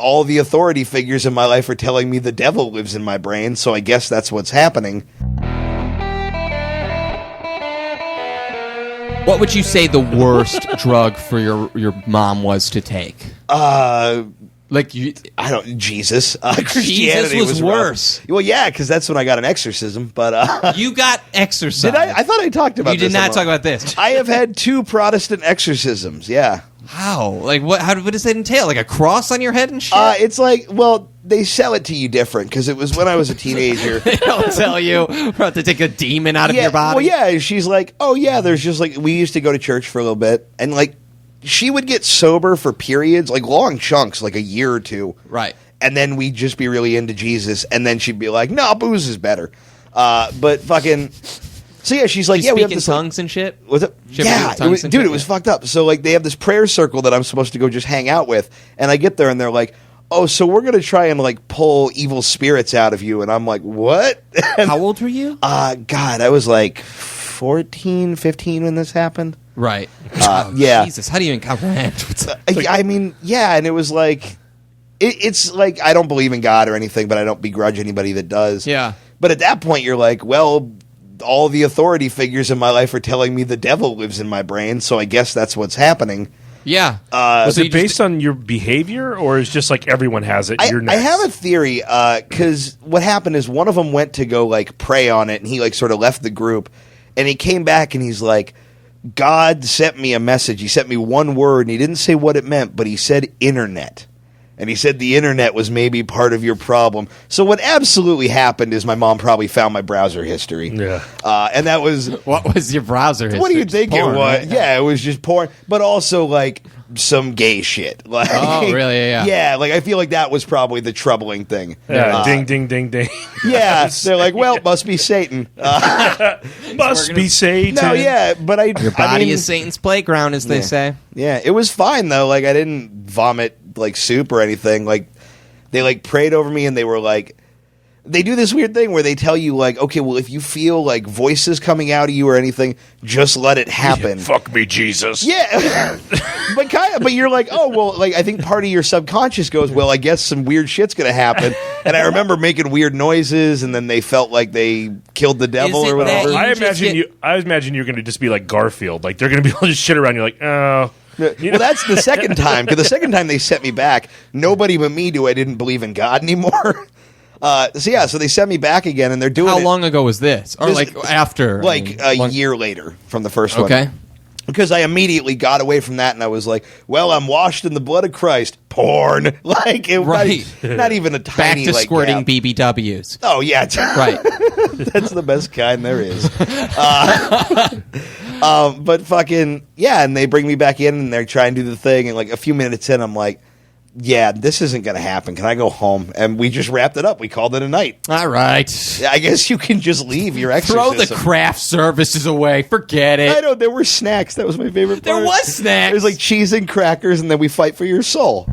all the authority figures in my life are telling me the devil lives in my brain, so I guess that's what's happening. What would you say the worst drug for your mom was to take? Jesus. Jesus Christianity was worse. Rough. Well, yeah, because that's when I got an exorcism. But you got exorcised. Did I? I thought I talked about this. You did not talk about this. I have had 2 Protestant exorcisms, yeah. How? Like, what does that entail? Like a cross on your head and shit? It's like, well, they sell it to you different, because it was when I was a teenager. They don't tell you we're about to take a demon out of your body? Well, yeah, she's like, oh, yeah, there's just like, we used to go to church for a little bit, and like, she would get sober for periods, like long chunks, like a year or 2. Right. And then we'd just be really into Jesus, and then she'd be like, no, booze is better. But fucking... So yeah, she's like, we have this tongues and shit. Was it? Yeah, it was fucked up. So like, they have this prayer circle that I'm supposed to go just hang out with, and I get there and they're like, "Oh, so we're gonna try and like pull evil spirits out of you," and I'm like, "What?" How old were you? God, I was like 14, 15 when this happened. Right. Yeah. Jesus, how do you even comprehend? I mean, yeah, and it was like, it's like I don't believe in God or anything, but I don't begrudge anybody that does. Yeah. But at that point, you're like, well, all the authority figures in my life are telling me the devil lives in my brain, so I guess that's what's happening. Yeah. Was it based on your behavior, or is just like everyone has it? You're next? I have a theory, because what happened is one of them went to go like pray on it, and he like sort of left the group, and he came back and he's like, God sent me a message. He sent me one word, and he didn't say what it meant, but he said internet. And he said the internet was maybe part of your problem. So what absolutely happened is my mom probably found my browser history. Yeah. And that was... What was your browser history? What do you think porn, it was? Right? Yeah, it was just porn. But also, like, some gay shit. Like, oh, really? Yeah. Yeah, like, I feel like that was probably the troubling thing. Yeah, ding, ding, ding, ding. Yeah, they're like, well, must be Satan. Must be Satan. No, yeah, but Your body is Satan's playground, as they say. Yeah, it was fine, though. Like, I didn't vomit, like, soup or anything. Like, they, like, prayed over me, and they were like... They do this weird thing where they tell you, like, okay, well, if you feel, like, voices coming out of you or anything, just let it happen. Yeah, fuck me, Jesus. Yeah. But you're like, oh, well, like, I think part of your subconscious goes, well, I guess some weird shit's going to happen. And I remember making weird noises, and then they felt like they killed the devil or whatever. I imagine you're going to just be like Garfield. Like, they're going to be able to just shit around. You're like, oh... Well, that's the second time, because the second time they sent me back, nobody but me knew I didn't believe in God anymore. So they sent me back again, and they're doing How long ago was this? Or like after? Like a year later from the first one. Okay. Because I immediately got away from that, and I was like, well, I'm washed in the blood of Christ. Porn. Like, not even a tiny, back to like, squirting gap. BBWs. Oh, yeah. Right. That's the best kind there is. But fucking, yeah, and they bring me back in, and they're trying to do the thing, and like a few minutes in, I'm like, yeah, this isn't going to happen. Can I go home? And we just wrapped it up. We called it a night. All right. I guess you can just leave your exorcism. Throw the craft services away. Forget it. I know. There were snacks. That was my favorite part. There was snacks. There was like cheese and crackers, and then we fight for your soul.